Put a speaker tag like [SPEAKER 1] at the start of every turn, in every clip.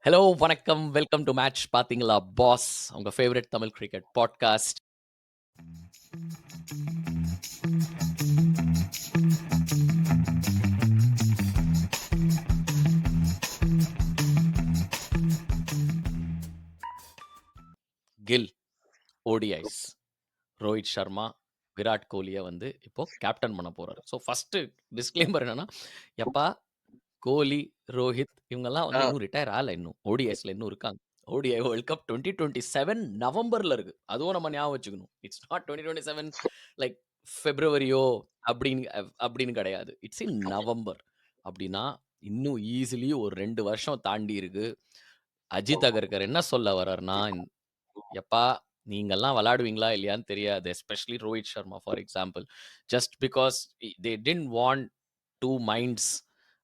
[SPEAKER 1] Hello, வணக்கம். Welcome to match பாத்தீங்களா boss. உங்க favourite Tamil cricket podcast. Gill, ODIs, Rohit Sharma, Virat கோலிய வந்து இப்போ கேப்டன் பண்ண போறாரு. ஸோ ஃபர்ஸ்ட்டு டிஸ்க்ளைமர் என்னன்னா, எப்பா கோலி, ரோஹித் இவங்கலாம் வந்து
[SPEAKER 2] ஆ.
[SPEAKER 1] இன்னும் ரிட்டயர் ஆகல இன்னும். ஓடிஐஸ்ல இன்னும் இருக்காங்க. ஓடிஐ வேர்ல்ட் கப் 2027 நவம்பர்ல இருக்கு. அதுவும் நம்ம ஞாபகம் வச்சுக்கணும். இட்ஸ் நாட் 2027 லைக் பிப்ரவரியோ அப்படின்னு கிடையாது. It's in November. அப்படின்னா இன்னும் ஈசிலி ஒரு 2 வருஷம் தாண்டி இருக்கு. அஜித் அகர்கர் என்ன சொல்ல வர்றார்னா, எப்பா நீங்கலாம் விளையாடுவீங்களா இல்லையான்னு தெரியாது. Especially Rohit Sharma for example. Just because they didn't want 2 minds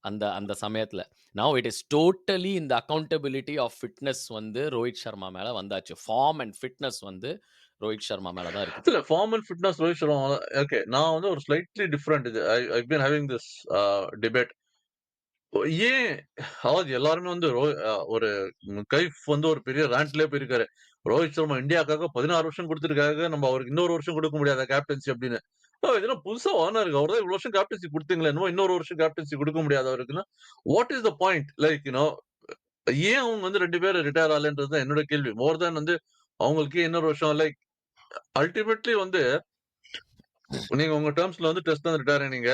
[SPEAKER 1] அந்த அந்த சமயத்துல. நவ் இட் இஸ் டோட்டலி இந்த அக்கவுண்டபிலிட்டி ஆஃப் ஃபிட்னஸ் வந்து ரோஹித் சர்மா மேல வந்தாச்சு. ஃபார்ம் அண்ட் ஃபிட்னஸ் வந்து ரோஹித் சர்மா மேல தான் இருக்குது.
[SPEAKER 2] இல்ல form and fitness Rohit Sharma okay. நான் வந்து ஒரு ஸ்லைட்லி டிஃபரண்ட் இது. I been having this debate. ஏன் அதாவது எல்லாருமே வந்து ஒரு கைஃப் வந்து ஒரு பெரிய ரேண்ட்லயே போயிருக்காரு. ரோஹித் சர்மா இந்தியாக்காக 16 வருஷம் குடுத்திருக்காங்க. நம்ம அவருக்கு இன்னொரு வருஷம் குடுக்க முடியாதா கேப்டன்சி அப்படின்னு. இதெல்லாம் புதுசா இருக்கு. அவரு தான் இவ்வளவு வருஷம் கேப்டன்சி குடுத்தீங்களே, என்னமோ இன்னொரு வருஷம் கேப்டன்சி குடுக்க முடியாதா அவருக்குன்னா, what is the point? Like ஏன் அவங்க வந்து 2 பேரும் ரிட்டயர் ஆகலன்றது தான் என்னோட கேள்வி. மோர் தேன் வந்து அவங்களுக்கு இன்னொரு வருஷம் லைக் அல்டிமேட்லி வந்து நீங்க உங்க டெர்ம்ஸ்ல வந்து டெஸ்ட் வந்து retire ஆனீங்க.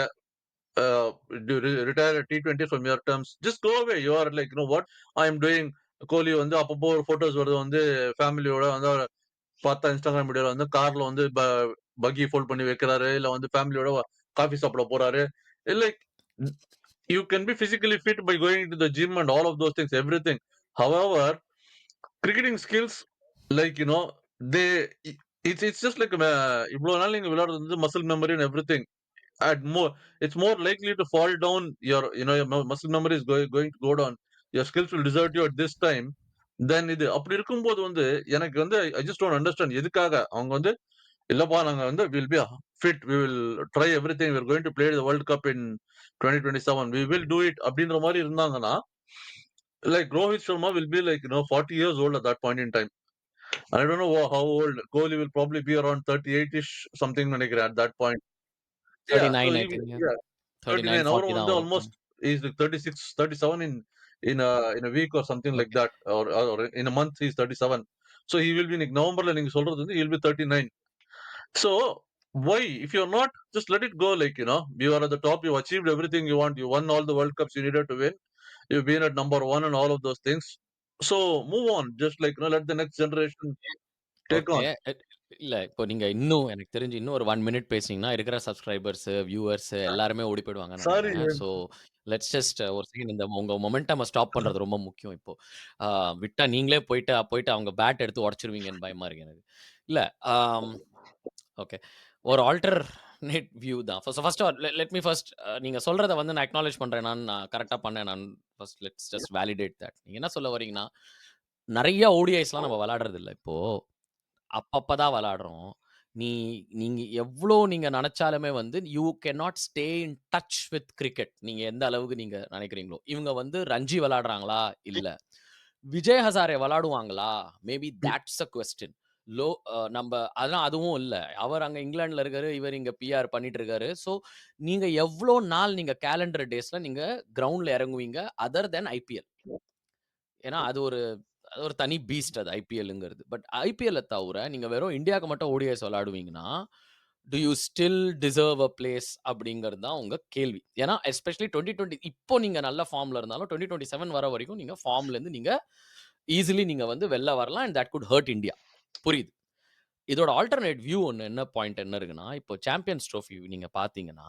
[SPEAKER 2] retire at T20 from your terms. Just go away. You are like, what I am doing. கோலி வந்து அப்பப்போ ஒரு போட்டோஸ் வருது வந்து ஃபேமிலியோட வந்து பார்த்தா இன்ஸ்டாகிராம் வீடியோல வந்து கார்ல வந்து பக்கி ஃபோல்ட் பண்ணி வைக்கிறாரு. இல்ல வந்து ஃபேமிலியோட காஃபி சாப்பிட போறாரு. Like you can be physically fit by going to the gym and all of those things everything. However cricketing skills like they it's just like இவ்வளவு நாள் நீங்க விளையாடுறது வந்து muscle memory and everything. At more, it's more likely to fall down. Your muscle memory is going to go down. Your skills will desert you at this time. Then இது அப்படி இருக்கும்போது வந்து எனக்கு வந்து I just don't understand எதுக்காக அவங்க வந்து இல்லப்பா நாங்க வந்து will be fit we will try everything we are going to play the world Cup in 2027 we will do it அப்படின்ற மாதிரி இருந்தாங்கன்னா like Rohit Sharma will be like 40 years old at that point in time. I don't know how old Kohli will probably be around 38ish something நினைக்கிறேன் at that point. Yeah, so
[SPEAKER 1] 39
[SPEAKER 2] he
[SPEAKER 1] I
[SPEAKER 2] will,
[SPEAKER 1] think.
[SPEAKER 2] yeah.
[SPEAKER 1] 39,
[SPEAKER 2] 39 அவரும்
[SPEAKER 1] 40 தான்
[SPEAKER 2] வந்து
[SPEAKER 1] ஆகும்.
[SPEAKER 2] almost is like 36 37 in a week or something like
[SPEAKER 1] okay.
[SPEAKER 2] that, or in a month he's 37. So he will be in November நீங்க சொல்றது வந்து he'll be 39. So why if you're not, just let it go. Like you are at the top, you've achieved everything you want, you won all the world cups you needed to win, you've been at number one and all of those things. So move on, just like let the next generation take
[SPEAKER 1] okay.
[SPEAKER 2] on.
[SPEAKER 1] இல்ல இப்போ நீங்க இன்னும் எனக்கு தெரிஞ்சு இன்னும் ஒரு 1 minute பேசினீங்கன்னா, இருக்கிற subscribers, viewers எல்லாருமே ஓடி போயிடுவாங்கன்னு
[SPEAKER 2] Sorry.
[SPEAKER 1] நெனைக்கிறேன். ஸோ லெட்ஸ் ஜஸ்ட் ஒரு செகண்ட் இந்த உங்க மொமெண்டம ஸ்டாப் பண்றது ரொம்ப முக்கியம் இப்போ. ஆ விட்டா நீங்களே போயிட்டு போயிட்டு அவங்க பேட் எடுத்து உடைச்சுருவீங்கன்னு பயமா இருக்கு எனக்கு. இல்ல ஆம் ஓகே. ஒரு ஆல்டர்னேட் வியூ தான். First all let me first நீங்க சொல்றத வந்து நான் அக்னாலெட்ஜ் பண்றேன். நான் கரெக்ட்டா பண்ணேன். First let's just validate that. நீங்க என்ன சொல்ல வரீங்கன்னா, நெறைய ஓடிஐஸ்லாம் நம்ம விளையாடுறது இல்ல இப்போ. அப்பப்ப தான் விளையாடுறோம். நீ நீங்க எவ்ளோ நீங்க நெனச்சாலுமே வந்து you cannot stay in touch with cricket. நீங்க எந்த அளவுக்கு நீங்க நெனைக்கிறீங்களோ. இவங்க வந்து ரஞ்சி விளையாடுறாங்களா? இல்ல. விஜய் ஹசாரே விளையாடுவாங்களா? மேபி தாட்ஸ் அ குவெஸ்டின். நம்ப அதான் அதுவும் இல்ல. அவர் அங்க இங்கிலாந்துல இருக்காரு. இவர் இங்க பிஆர் பண்ணிட்டு இருக்காரு. ஸோ நீங்க எவ்ளோ நாள் நீங்க காலண்டர் டேஸ்ல நீங்க கிரவுண்ட்ல இறங்குவீங்க? அதர் தென் ஐபிஎல். ஏன்னா, அது ஒரு தனி பீஸ்ட் அது ஐபிஎல்ங்கிறது. பட் ஐபிஎல்ல தவிர நீங்க வெறும் இந்தியாக்கு மட்டும் ஓடிஐஸ் விளையாடுவீங்கன்னா, do you still deserve a place அப்படிங்கிறது தான் உங்க கேள்வி. ஏன்னா, எஸ்பெஷலி 2020 இப்போ நீங்க நல்ல ஃபார்ம்ல இருந்தாலும் 2027 வர வரைக்கும் நீங்க ஃபார்ம்லேருந்து நீங்க ஈசிலி நீங்க வந்து வெளில வரலாம். And that good hurt India. புரியுது. இதோட ஆல்டர்னேட் வியூ என்ன பாயிண்ட் என்ன இருக்குன்னா, இப்போ சாம்பியன்ஸ் ட்ரோஃபி நீங்க பார்த்தீங்கன்னா,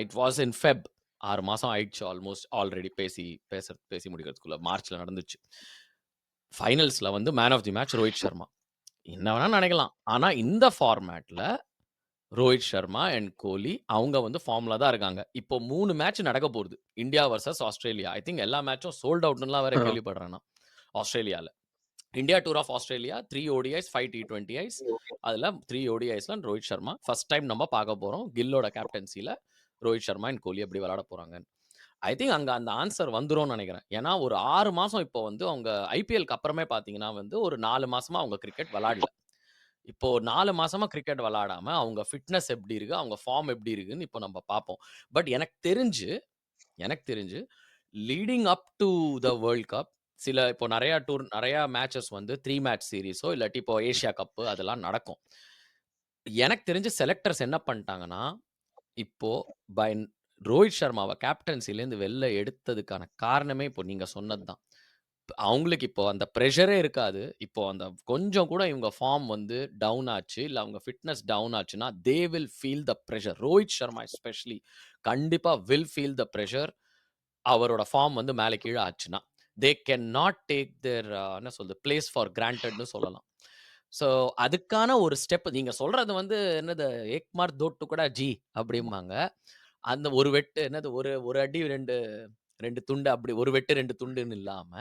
[SPEAKER 1] இட் வாஸ் இன் ஃபெப். 6 மாசம் ஆயிடுச்சு ஆல்மோஸ்ட் ஆல்ரெடி பேசி முடிக்கிறதுக்குள்ள. மார்ச்ல நடந்துச்சு. ஃபைனல்ஸ்ல வந்து man of the match Rohit Sharma. என்ன வேணா நெனைக்கலாம். ஆனா இந்த ஃபார்மேட்ல ரோஹித் சர்மா அண்ட் கோலி அவங்க வந்து ஃபார்ம்ல தான் இருக்காங்க. இப்போ 3 மேட்ச் நடக்க போகுது. India versus Australia. I think எல்லா மேட்சும் சோல்ட் அவுட்ன்னுலாம் வேற கேள்விப்படுறேன் நான். ஆஸ்திரேலியால. India tour of Australia 3 ODIs, 5 T20Is. அதுல 3 ஓடிஐஸ்ல ரோஹித் சர்மா ஃபர்ஸ்ட் டைம் நம்ம பார்க்க போறோம். கில்லோட கேப்டன்சில ரோஹித் சர்மா அண்ட் கோலி எப்படி விளையாட போறாங்கன்னு. ஐ திங்க் அங்க அந்த ஆன்ஸர் வந்துரும்னு நெனைக்கிறேன். ஏன்னா ஒரு 6 மாசம் இப்போ வந்து அவங்க ஐபிஎல்க்கு அப்புறமே பார்த்தீங்கன்னா வந்து, ஒரு 4 மாசமா அவங்க கிரிக்கெட் விளையாடல. இப்போ 4 மாசமா கிரிக்கெட் விளையாடாம, அவங்க ஃபிட்னஸ் எப்படி இருக்கு? அவங்க ஃபார்ம் எப்படி இருக்குன்னு இப்போ நம்ம பார்ப்போம். பட் எனக்கு தெரிஞ்சு leading up to the World Cup சில இப்போ நெறைய மேட்சஸ் வந்து 3 மேட்ச் சீரிஸோ இல்லாட்டி இப்போ ஏசியா கப் அதெல்லாம் நடக்கும். எனக்கு தெரிஞ்சு செலக்டர்ஸ் என்ன பண்ணிட்டாங்கன்னா, இப்போ பை ரோஹித் சர்மாவ கேப்டன்சிலேருந்து வெளில எடுத்ததுக்கான காரணமே இப்போ நீங்க சொன்னது தான். அவங்களுக்கு இப்போ அந்த பிரஷரே இருக்காது. இப்போ அந்த கொஞ்சம் கூட இவங்க ஃபார்ம் வந்து டவுன் ஆச்சு, இல்ல அவங்க ஃபிட்னஸ் டவுன் ஆச்சுன்னா, they will feel the pressure. Rohit Sharma especially கண்டிப்பா வில் ஃபீல் த பிரஷர். அவரோட ஃபார்ம் வந்து மேல கீழ ஆச்சுன்னா. They can not take their என்ன சொல்றது? பிளேஸ் ஃபார் கிராண்டட்ன்னு சொல்லலாம். ஸோ, அதுக்கான ஒரு ஸ்டெப் நீங்க சொல்றது வந்து என்னது "ஏக் மார் தோ டுக்கடா ஜி" அப்படிம்பாங்க. அந்த ஒரு வெட்டு என்னது ஒரு ஒரு அடி 2 துண்டு அப்படி ஒரு வெட்டு 2 துண்டுன்னு இல்லாம,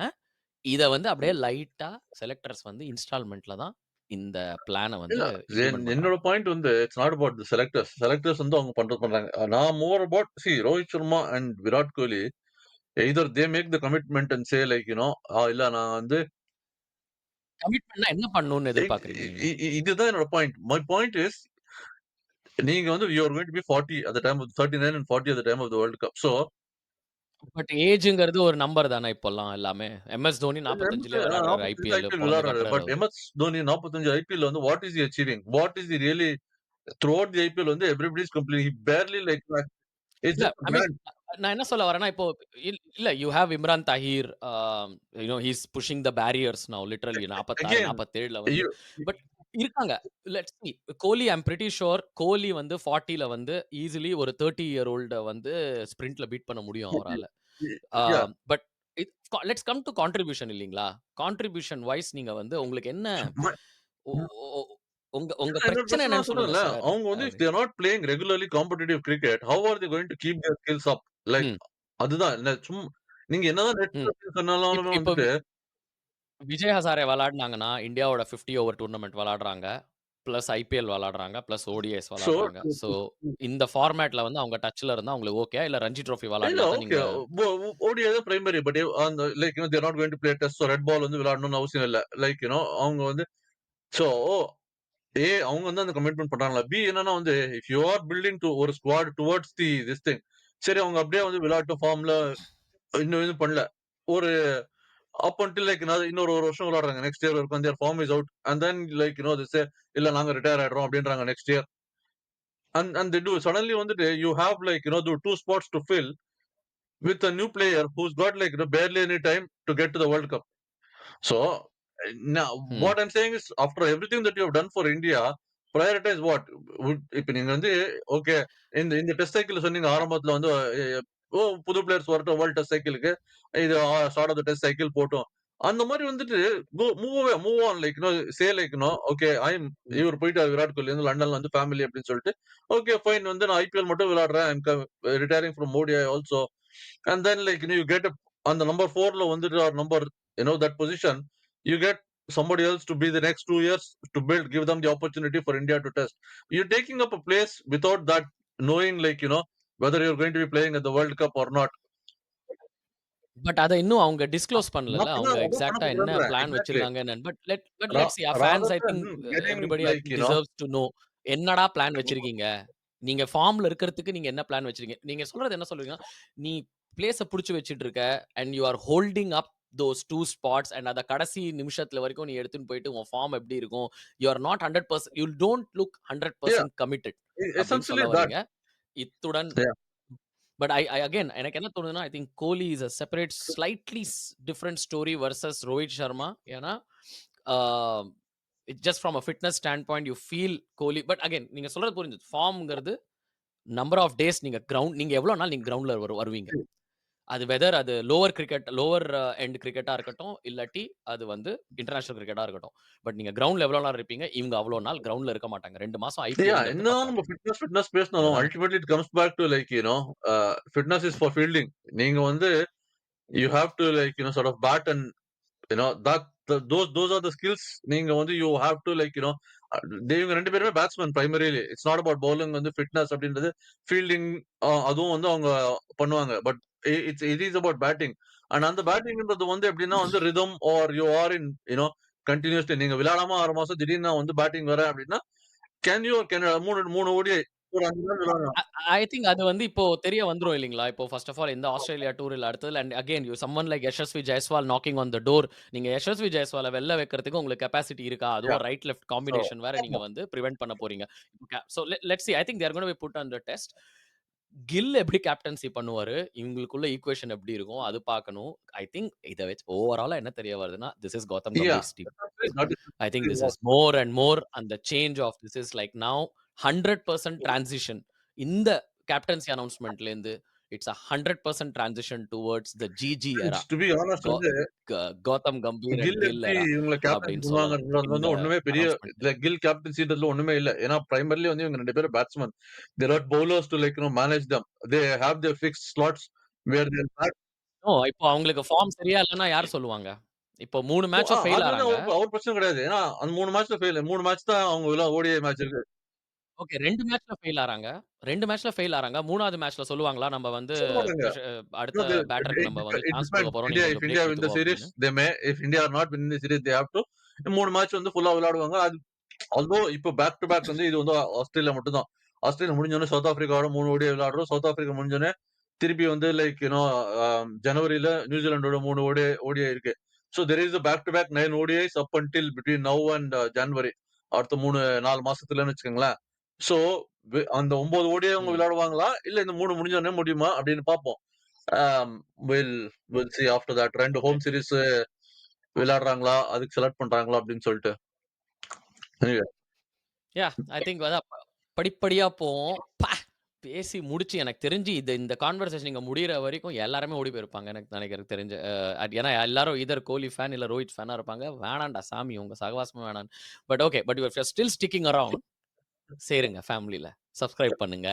[SPEAKER 1] இத வந்து அப்படியே லைட்டா செலக்டர்ஸ் வந்து இன்ஸ்டால்மென்ட்ல தான் இந்த பிளான வந்து
[SPEAKER 2] இல்ல.
[SPEAKER 1] இம்ப்ளிமெண்ட்
[SPEAKER 2] என்னோட
[SPEAKER 1] பண்றாங்க.
[SPEAKER 2] பாயிண்ட் வந்து it's not about the selectors. Selectors வந்து அவங்க பண்றது பண்றாங்க. நான் more about Rohit Sharma and Virat Kohli either they make the commitment and say like இல்ல நான் வந்து
[SPEAKER 1] கமிட்மென்ட்னா என்ன பண்ணணும்னு
[SPEAKER 2] இ
[SPEAKER 1] எதிர்பார்க்கிறீங்க நீங்க?
[SPEAKER 2] இ இதுதான் என்னோட பாயிண்ட். மை பாயிண்ட் இஸ் நீங்க வந்து you are going to be 40 at the time of 39 and 40 at the time of the world cup.
[SPEAKER 1] But ஏஜ்ங்கிறது ஒரு நம்பர் தானே இப்பல்லாம் எல்லாமே. எம்எஸ் தோனி 45லயே விளையாடுறாரு
[SPEAKER 2] 45
[SPEAKER 1] ஐபிஎல்.
[SPEAKER 2] ஐபிஎல்
[SPEAKER 1] பொழந்து
[SPEAKER 2] விளையாடுறாரு.
[SPEAKER 1] கட்டுறாரு
[SPEAKER 2] பட்
[SPEAKER 1] அவரு.
[SPEAKER 2] தோனி 45 ஐபிஎல் வந்து what is he achieving? What is he really throughout the IPL வந்து everybody is complete. He barely like it's
[SPEAKER 1] இல்ல
[SPEAKER 2] ஜஸ்ட்
[SPEAKER 1] ஐ மீன்
[SPEAKER 2] பிராண்ட்.
[SPEAKER 1] நான் என்ன சொல்ல வரேன்னா, இப்போ இல்ல you have Imran Tahir, he is pushing the barriers now literally 46,
[SPEAKER 2] again
[SPEAKER 1] 47ல வந்து
[SPEAKER 2] யூ
[SPEAKER 1] பட் இருக்காங்க. Let's see Kohli I am pretty sure Kohli வந்து 40ல வந்து ஈசிலி ஒரு 30 இயர் ஓல்ட வந்து ஸ்பிரிண்ட்ல பீட் பண்ண முடியும் அவரால. Ah
[SPEAKER 2] yeah
[SPEAKER 1] but let's come to contribution இல்லீங்களா? கான்ட்ரிபியூஷன் வைஸ் நீங்க வந்து உங்களுக்கு என்ன ஒ ஒ உங்க உங்க
[SPEAKER 2] என்னோட
[SPEAKER 1] பிரச்சனை
[SPEAKER 2] பிரச்சனை நான்
[SPEAKER 1] என்னன்னு சொல்லுங்க
[SPEAKER 2] சொல்றேன்ல.
[SPEAKER 1] சார்.
[SPEAKER 2] அவங்க வந்து if they are not playing regularly competitive cricket, how are they going to keep their skills up? Like
[SPEAKER 1] hmm,
[SPEAKER 2] அதுதான். நீங்க என்னதான்
[SPEAKER 1] ம்.
[SPEAKER 2] நெட் சொன்னாலுமே
[SPEAKER 1] இப்போ
[SPEAKER 2] வந்துட்டு
[SPEAKER 1] விஜய் ஹசாரே விளையாடுனாங்கன்னா, இந்தியாவோட 50 ஓவர் டூர்னமென்ட் விளையாடுறாங்க. பிளஸ் ஐபிஎல் விளையாடுறாங்க. பிளஸ் ஓடிஐஸ்
[SPEAKER 2] சோ
[SPEAKER 1] விளையாடுறாங்க. ஸோ, இந்த ஃபார்மேட்ல வந்து அவங்க டச்ல இருந்தா உங்களுக்கு ஓகே. இல்ல ரஞ்சி ட்ரோஃபி
[SPEAKER 2] இல்ல
[SPEAKER 1] விளையாடுனா தான்
[SPEAKER 2] ஓகே.
[SPEAKER 1] நீங்க
[SPEAKER 2] ஓடிஐ தான் பிரைமரி. பட் அந்த like they are not going to play test. Red ball வந்து விளையாடணும்னு அவசியம் இல்ல. லைக் அவங்க வந்து சோ அவங்க வந்து அந்த கமிட்மெண்ட் பண்றாங்களா? என்னன்னா வந்து if you are building to ஒரு ஸ்குவாட் டுவர்ட்ஸ் திஸ் திங். சரி அவங்க அப்படியே வந்து விளையாட்டு ஃபார்ம்ல இன்னும் இது பண்ணல. ஒரு அப் அன்டில் லைக் இன்னொரு 1 வருஷம் விளையாடுறாங்க. நெக்ஸ்ட் இயர் வரைக்கும் their form is out. And then like they say இல்ல நாங்க ரிட்டயர் ஆயிடுறோம் அப்படின்றாங்க next year. And they do suddenly வந்துட்டு you have like 2 spots to fill with a new player who's got like barely any time to get to the World Cup. So now
[SPEAKER 1] ம்.
[SPEAKER 2] what I'm saying is after everything that you have done for India, prioritize what? இப்ப நீங்க வந்து okay இந்த இந்த test cycle சொன்னீங்க ஆரம்பத்துல வந்து புது பிளேயர்ஸ் வரட்டும் வேர்ல்ட் டெஸ்ட் சைக்கிளுக்கு இது start of the test cycle போட்டும். அந்த மாரி வந்துட்டு move on like say like okay
[SPEAKER 1] ம்.
[SPEAKER 2] இவர் போயிட்டாரு விராட் கோலி வந்து லண்டன்ல வந்து ஃபேமிலி அப்படின்னு சொல்லிட்டு ஓகே ஃபைன் வந்து நான் ஐபிஎல் மட்டும் விளையாடுறேன். I'm retiring from ODI also. And then like you get on the number 4 lo வந்துட்டு or number that position you get somebody else to be the next 2 years to build, give them the opportunity for India to test. You're taking up a place without that knowing like whether you're going to be playing at the World Cup or not.
[SPEAKER 1] But அத இன்னும் அவங்க disclose பண்ணலல்ல.
[SPEAKER 2] நான்
[SPEAKER 1] அவங்க
[SPEAKER 2] அதான் பண்ண
[SPEAKER 1] எக்ஸாக்ட்டா என்ன
[SPEAKER 2] போறேன்றேன்.
[SPEAKER 1] Plan
[SPEAKER 2] exactly.
[SPEAKER 1] வச்சிருக்காங்க என்னன்னு. But let's see fans
[SPEAKER 2] Rather
[SPEAKER 1] I
[SPEAKER 2] than
[SPEAKER 1] think
[SPEAKER 2] getting
[SPEAKER 1] everybody I
[SPEAKER 2] like
[SPEAKER 1] think deserves to know. என்னடா பிளான் வச்சிருக்கீங்க? நீங்க ஃபார்ம்ல இருக்கிறதுக்கு நீங்க என்ன பிளான் வச்சிருக்கீங்க? நீங்க சொல்றது என்ன சொல்றீங்கன்னா, நீ பிளேஸ புடிச்சு வச்சுட்டு இருக்க and you are holding up those 2 spots and அத கடைசி நிமிஷத்துல வரைக்கும் நீ எடுத்துன்னு போயிட்டு உன் ஃபார்ம் எப்படி இருக்கும்? You are not 100% you don't look
[SPEAKER 2] yeah
[SPEAKER 1] 100% committed அப்படின்னு
[SPEAKER 2] essentially
[SPEAKER 1] சொல்ல
[SPEAKER 2] that.
[SPEAKER 1] வர்றீங்க. இத்துடன்
[SPEAKER 2] Yeah.
[SPEAKER 1] பட் ஐ அகைன் எனக்கு என்ன தோணுதுன்னா, I think Kohli is a separate slightly different story versus Rohit Sharma. ஏன்னா, ah just from a fitness standpoint you feel Kohli but again நீங்க சொல்றது புரிஞ்சது. ஃபார்ம்ங்கிறது நம்பர் ஆஃப் டேஸ் நீங்க எவ்வளோ நாள் நீங்க கிரவுண்ட்ல வருவீங்க. அது வெதர் அது லோவர் எண்ட் கிரிக்கெட்டா இருக்கட்டும், இல்லாட்டி அது வந்து இன்டர்நேஷனல் கிரிக்கெட்டா இருக்கட்டும். பட் நீங்க கிரவுண்ட்ல எவ்வளோ நாள் இருப்பீங்க? இவங்க அவ்வளோ நாள் கிரவுண்ட்ல இருக்க மாட்டாங்க. 2 மாசம்
[SPEAKER 2] Yeah,
[SPEAKER 1] ஐபிஎல்ங்கிறது
[SPEAKER 2] என்னதான்
[SPEAKER 1] பத்தாது.
[SPEAKER 2] நம்ம ஃபிட்னஸ் பேசினாலும்
[SPEAKER 1] அதுதானே?
[SPEAKER 2] Ultimately it comes back to like fitness is for fielding. நீங்க வந்து you have to like sort of bat and that those are the skills நீங்க வந்து you have to like இவங்க ரெண்டு பேருமே batsman primarily. It's not about bowling வந்து fitness அப்படின்றது fielding அதுவும் வந்து அவங்க பண்ணுவாங்க. But it is about batting. And அந்த பேட்டிங்ன்றது வந்து எப்படின்னா வந்து ரிதம் ஆர் யூ ஆர் இன் கன்டினியூஸ்லி நீங்க விளையாடாம 6 மாசம் திடீர்னு நான் வந்து பேட்டிங் வரேன் அப்படின்னா, கேன் 3 ஓடிஐ ஒரு 5 நாள் விளையாடலாம்.
[SPEAKER 1] ஐ திங்க் அது வந்து இப்போ தெரிய வந்துரும் இல்லீங்களா? இப்போ ஃபர்ஸ்ட் ஆஃப் ஆல் இந்த ஆஸ்திரேலியா டூர் இல்ல அடுத்ததுல and again someone like Yashasvi Jaiswal knocking on the door. நீங்க யஷஸ்வி ஜெயஸ்வால வெளில வைக்கிறதுக்கு உங்களுக்கு கெப்பாசிட்டி இருக்கா? அதுவும்
[SPEAKER 2] yeah!
[SPEAKER 1] Right, left
[SPEAKER 2] so
[SPEAKER 1] combination வேற நீங்க
[SPEAKER 2] ஆமா.
[SPEAKER 1] வந்து பிரிவென்ட் பண்ண போறீங்க. So let's see. I think they are gonna be put on the test. Gill எப்படி கேப்டன்சி பண்ணுவாரு? இவங்களுக்குள்ள ஈக்குவேஷன் எப்படி இருக்கும்? அது பார்க்கணும். ஐ திங்க் இத வச்சு ஓவராலா என்ன தெரிய வருதுன்னா, this is Gautam
[SPEAKER 2] yeah!
[SPEAKER 1] Gambhir's team.
[SPEAKER 2] That
[SPEAKER 1] I think this is
[SPEAKER 2] is
[SPEAKER 1] more and more and the change of this is like now 100% transition. இந்த கேப்டன்சி அனவுன்ஸ்மென்ட்லேருந்து it's 100% transition towards the GG era.
[SPEAKER 2] To be honest
[SPEAKER 1] கௌ
[SPEAKER 2] வந்து
[SPEAKER 1] க Gautam Gambhir and
[SPEAKER 2] Gill
[SPEAKER 1] Gill
[SPEAKER 2] எப்படி
[SPEAKER 1] era
[SPEAKER 2] இவங்கள captaincy
[SPEAKER 1] அப்படின்னு சொல்லலாம்.
[SPEAKER 2] பண்ணுவாங்கன்றது
[SPEAKER 1] இந்த
[SPEAKER 2] வந்து ஒண்ணுமே பெரிய
[SPEAKER 1] அனவுன்ஸ்மென்ட்.
[SPEAKER 2] கில் கேப்டன்சின்றதுல ஒண்ணுமே இல்ல. ஏன்னா பிரைமரிலி வந்து இவங்க 2 பேரும் batsman. There are bowlers to manage them. They have their fixed slots where they bat.
[SPEAKER 1] Oh! இப்போ அவங்களுக்கு ஃபார்ம் சரியா இல்லன்னா யார் சொல்லுவாங்க? இப்போ 3 மேட்சும் ஃபெயில்
[SPEAKER 2] அது வந்து
[SPEAKER 1] ஆறாங்க.
[SPEAKER 2] அவர் பிரச்சனை கிடையாது. ஏன்னா அந்த 3 மேட்ச்ல ஃபெயில். 3 மேட்ச் தான் அவங்க ஓடிஐ மேட்ச் இருக்கு.
[SPEAKER 1] ஓகே 2 மேட்ச்ல ஃபெயில் ஆறாங்க. 2 மேட்ச்ல ஃபெயில் ஆறாங்க. 3வது மேட்ச்ல சொல்லுவாங்க நம்ம வந்து
[SPEAKER 2] சொல்ல மாட்டாங்க.
[SPEAKER 1] பிரஷ அடுத்த பேட்டருக்கு நம்ம வந்து
[SPEAKER 2] இட்
[SPEAKER 1] சான்ஸ் குடுக்க
[SPEAKER 2] டிபெண்ட்ஸ்.
[SPEAKER 1] போறோம். நீங்க
[SPEAKER 2] இஃப்
[SPEAKER 1] கொஞ்சம்
[SPEAKER 2] இந்தியா
[SPEAKER 1] பிரேக்
[SPEAKER 2] வின் த
[SPEAKER 1] குடுத்துக்கோ
[SPEAKER 2] சீரிஸ்
[SPEAKER 1] அப்படின்னு.
[SPEAKER 2] If India are not win the series they have to 3 match வந்து ஃபுல்லா விளையாடுவாங்க. அது ஆல்தோ இப்போ பேக் டு பேக் வந்து இது வந்து ஆஸ்திரேலியா மட்டும் தான். ஆஸ்திரேலியா முடிஞ்சோனே சவுத் ஆப்பிரிக்காவோட 3 ஓடிஐ விளையாடுறோம். சவுத் ஆப்பிரிக்கா முடிஞ்சோனே திருப்பி வந்து ஜனவரில நியூசிலாந்தோட 3 ஓடிஐ இருக்கு. So there is a back to back 9 ODIs up until between now and January. அடுத்த 4 மாசத்துலன்னு வச்சுக்கோங்களேன். சோ அந்த 9 ஓடிஐ அவங்க
[SPEAKER 1] ம்.
[SPEAKER 2] விளையாடுவாங்களா? இல்ல இந்த 3 முடிஞ்சோனே முடியுமா? அப்படின்னு பார்ப்போம். Um will will see after that 2
[SPEAKER 1] okay.
[SPEAKER 2] Home series விளையாடுறாங்களா? அதுக்கு செலக்ட் பண்றாங்களா? அப்படின்னு சொல்லிட்டு. Anyway
[SPEAKER 1] yeah! ஐ திங்க் அதான் படிப்படியா போவோம். ப்பா! பேசி முடிச்சு எனக்கு தெரிஞ்சு இந்த கான்வர்சேஷன் இங்க முடியிற வரைக்கும் எல்லாருமே ஓடி போயிருப்பாங்க. எனக்கு தெரிஞ்சு. ஏன்னா எல்லாரும் எய்தர் கோலி ஃபேன் இல்ல ரோஹித் ஃபேனா இருப்பாங்க. வேணாம்டா சாமி உங்க சகவாசமே வேணான்னு. But okay. But you are still sticking around. சேருங்க ஃபேமிலில. சப்ஸ்கிரைப் பண்ணுங்க.